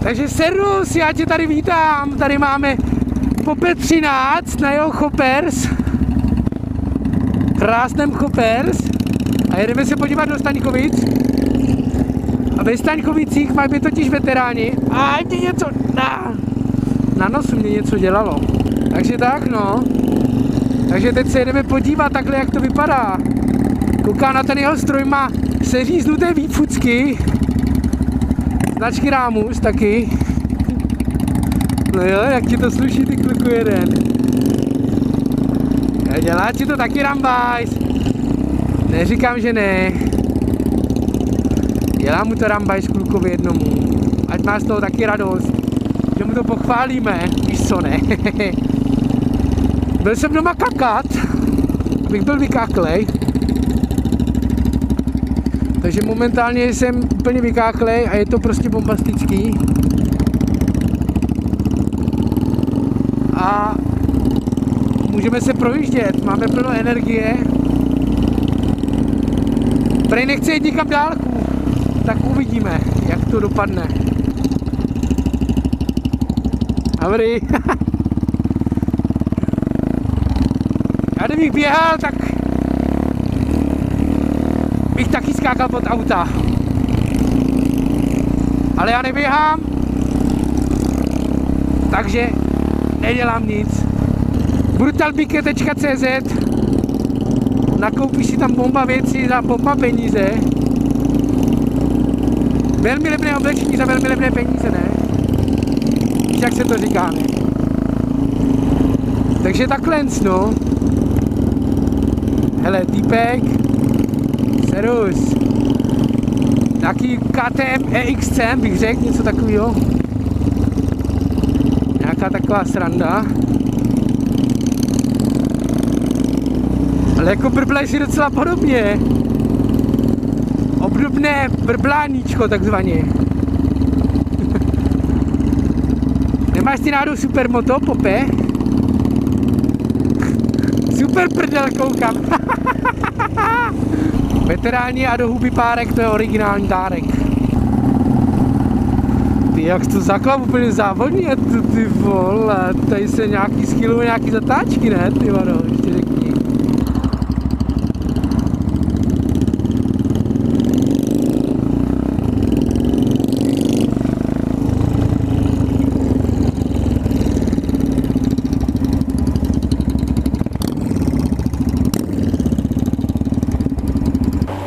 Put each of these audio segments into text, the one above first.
Takže servus, já tě tady vítám. Tady máme Popet 13 na jeho Choppers. Krásném Choppers. A jedeme se podívat do Staňkovic. A ve Staňkovicích mají totiž veteráni. A mě něco na nosu mě něco dělalo. Takže tak no. Takže teď se jedeme podívat takhle, jak to vypadá. Koukám na ten jeho stroj, má seříznuté výfucky. Značky Rámus taky. No jo, jak ti to sluší, ty kluku jeden. A dělá ti to taky Rambajs. Neříkám, že ne. Dělá mu to Rambajs klukovi jednomu. Ať má z toho taky radost. Že mu to pochválíme. Víš co, ne? Byl jsem doma kakat. Abych byl vykáklej. Takže momentálně jsem úplně vykáklej a je to prostě bombastický. A můžeme se projíždět, máme plno energie. Prej nechci jít nikam dálku, tak uvidíme, jak to dopadne. Dobrý. Já kdybych běhal, tak bych taky skákal pod auta. Ale já neběhám, takže nedělám nic. brutalbike.cz. Nakoupíš si tam bomba věci za bomba peníze. Velmi levné oblečení za velmi levné peníze, ne? Víš, jak se to říká, ne? Takže takhle, no. Hele, týpek. Serus. Nějaký KTM EXC bych řekl, něco takového. Nějaká taková sranda. Ale jako brblej si docela podobně. Obdobné brbláníčko takzvaně. Nemáš ty náhodou supermoto, Pope? Super prdel, koukám. Veteráni a do huby párek, to je originální dárek. Ty, jak to zaklav úplně závodní, ty vole, tady se nějaký schyluje nějaký zatáčky, ne, ty vado, ještě řekni.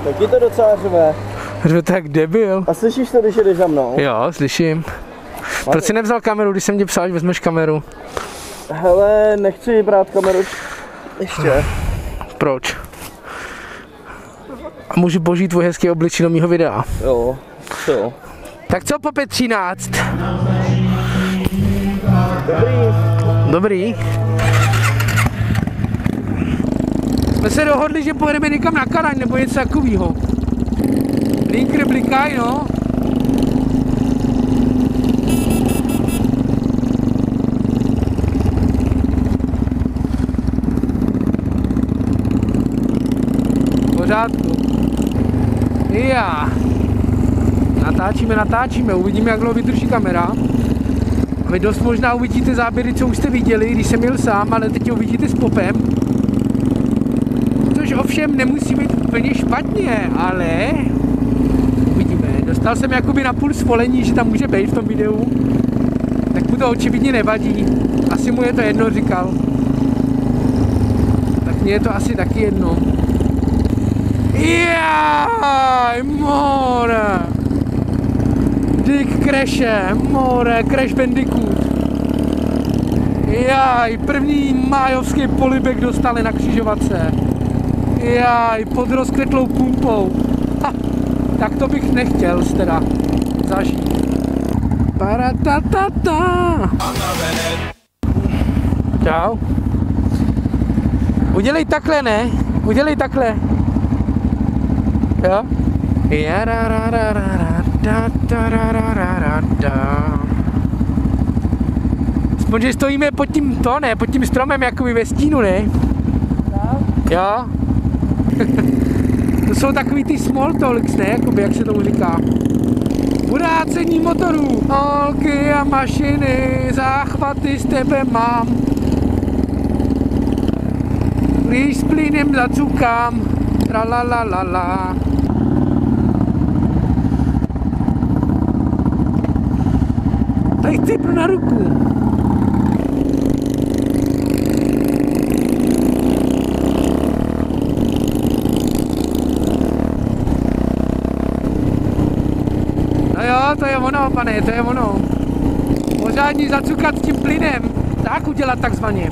Taky to docela řve. Řve tak debil. A slyšíš to, když jedeš za mnou? Jo, slyším. Proč jsi nevzal kameru, když jsem ti psal, že vezmeš kameru? Hele, nechci brát kameru ještě. Proč? A můžu božít tvůj hezký obličí do mýho videa. Jo, jo. Tak co, Popet 13? Dobrý. Dobrý. Jsme se dohodli, že pojedeme někam na Karaň nebo něco takového. Linker blikaj, no. V pořádku. Já. Natáčíme, uvidíme, jak dlouho vydrží kamera. A vy dost možná uvidíte záběry, co už jste viděli, když jsem jel sám, ale teď uvidíte s Popem. Což ovšem nemusí být úplně špatně, ale uvidíme. Dostal jsem jakoby na půl svolení, že tam může být v tom videu. Tak mu to očividně nevadí. Asi mu je to jedno, říkal. Tak mně je to asi taky jedno. Jaj, more! Dick Crashe, more, Crash Bandicoot. Jaj, první májovský polibek dostali na křižovatce. Jaj, pod rozkvetlou pumpou. Ha, tak to bych nechtěl teda zažít. Paratatata. Čau. Udělej takhle, ne? Udělej takhle. Jo? Aspoň, že stojíme pod tím pod tím stromem jakoby ve stínu, ne? Jo? To jsou takový ty small talks, ne? Jakoby, jak se tomu říká. Urácení motorů, holky a mašiny, záchvaty z tebe mám. Když s plynem zacukám, tralalalala. Tady cipnu na ruku. No jo, to je ono, pane, to je ono. Pořádně zacukat s tím plynem, tak udělat takzvaně.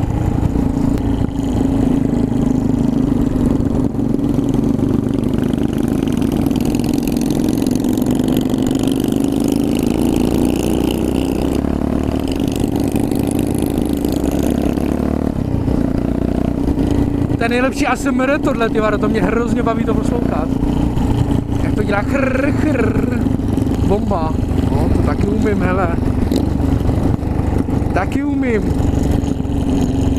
To je nejlepší ASMR tohle, tyvaro, to mě hrozně baví to poslouchat. Jak to dělá chrr, chrr. Bomba. No, to taky umím, hele. Taky umím.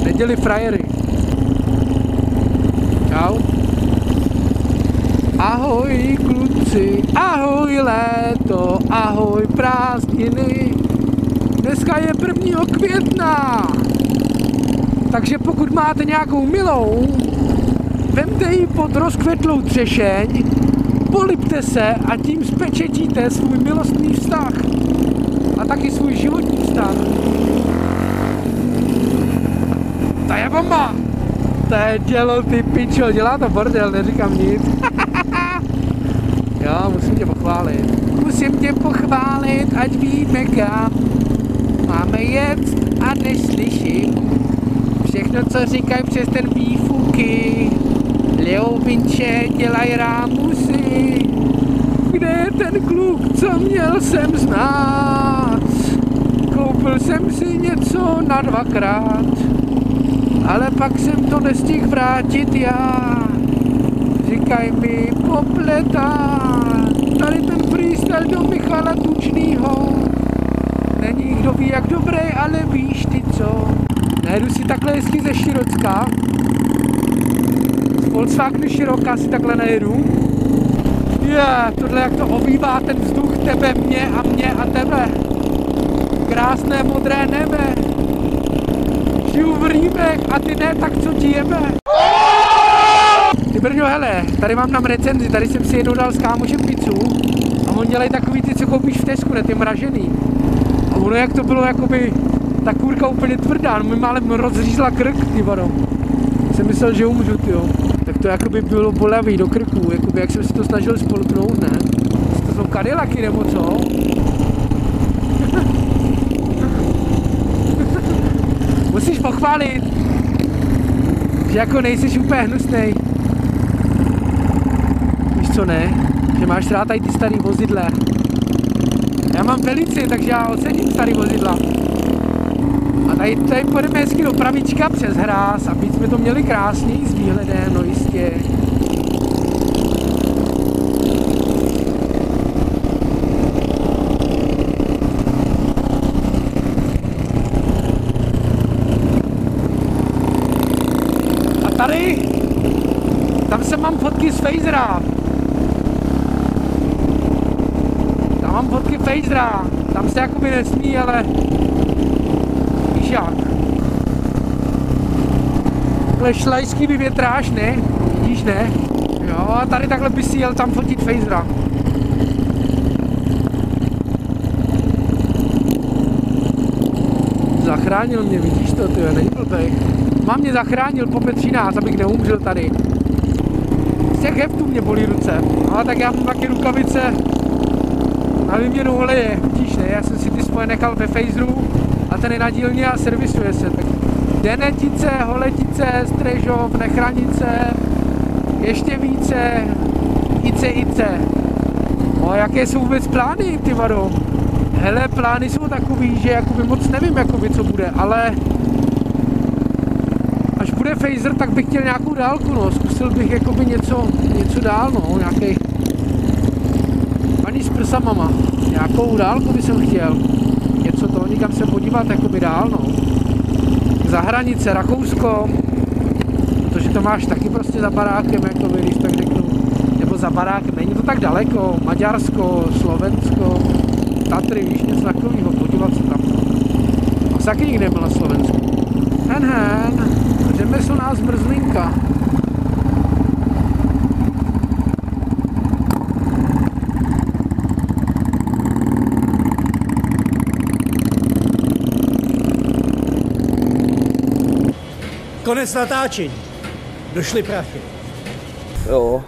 Neděli frajery. Čau. Ahoj kluci, ahoj léto, ahoj prázdniny. Dneska je 1. května. Takže pokud máte nějakou milou, vemte ji pod rozkvetlou třešeň, polipte se a tím spečetíte svůj milostný vztah. A taky svůj životní vztah. To je bomba! To je dělo, ty pičo, dělá to bordel, neříkám nic. Jo, musím tě pochválit. Musím tě pochválit, ať víme kam máme jet a neslyším všechno, co říkají přes ten výfuky. Leovinče dělaj rámusy. Kde je ten kluk, co měl jsem znát? Koupil jsem si něco na 2krát, ale pak jsem to nestihl vrátit já. Říkaj mi popletá, tady ten freestyle do Michala Tučnýho. Není kdo ví jak dobrý, ale víš ty co. Najedu si takhle hezky ze Širocka. Z Volkswagenu Široka si takhle najedu. Tohle jak to obývá ten vzduch tebe, mě a tebe. Krásné modré nebe. Žiju v Rýmech a ty ne, tak co ti jebe? Ty Brňo, hele, tady mám tam recenzi, tady jsem si jednou dal s kámošem pizzu a on dělají takový ty, co koupíš v Tesku, ne, ty mražený. A ono jak to bylo, jakoby, ta kůrka úplně tvrdá, no mi málem rozřízla krk, ty vado. Jsem myslel, že umřu, tyjo. Tak to jakoby bylo bolavý do krku, jakoby jak jsem si to snažil spolknout, ne? To jsou Cadillacy nebo co? Musíš pochválit, že jako nejsiš úplně hnusnej. Víš co, ne? Že máš rád tady ty starý vozidla. Já mám Felici, takže já ocením starý vozidla. A tady půjdeme hezky do pravička přes hráz, aby jsme to měli krásný s výhledem, no jistě. A tady, tam se mám fotky z Phasera. Tam mám fotky Phasera, tam se jakoby nesmí, ale víš jak. Takhle šlajský vyvětráš, ne? Vidíš, ne? Jo, a tady takhle by si jel tam fotit Phasera. Zachránil mě, vidíš to, tyjo, není blbej. Mám mě zachránil po 13, abych neumřel tady. Z těch heftů mě bolí ruce. No, tak já mám taky rukavice na výměnu oleje, vidíš, ne? Já jsem si ty svoje nechal ve Phaseru a ten je na dílně a servisuje se. Tak Denetice, Holetice, Strežov, Nechranice, ještě více, Ice. No, jaké jsou vůbec plány, ty vado? Hele, plány jsou takový, že jakoby moc nevím, jakoby, co bude, ale až bude Phaser, tak bych chtěl nějakou dálku, no. Zkusil bych jakoby něco dál, no, nějaký paní s prsamama. Nějakou dálku bych chtěl. Něco to, někam se podívat, jakoby dál, no. Za hranice, Rakousko, protože to máš taky prostě za barákem, jakoby, když tak řeknu. Nebo za barákem, není to tak daleko, Maďarsko, Slovensko, Tatry, víš, něco takového, podívat se tam. A taky nikdy nebyl na Slovensku. Hen, řemeslná zmrzlinka. Konec natáčení. Došly prachy. Jo.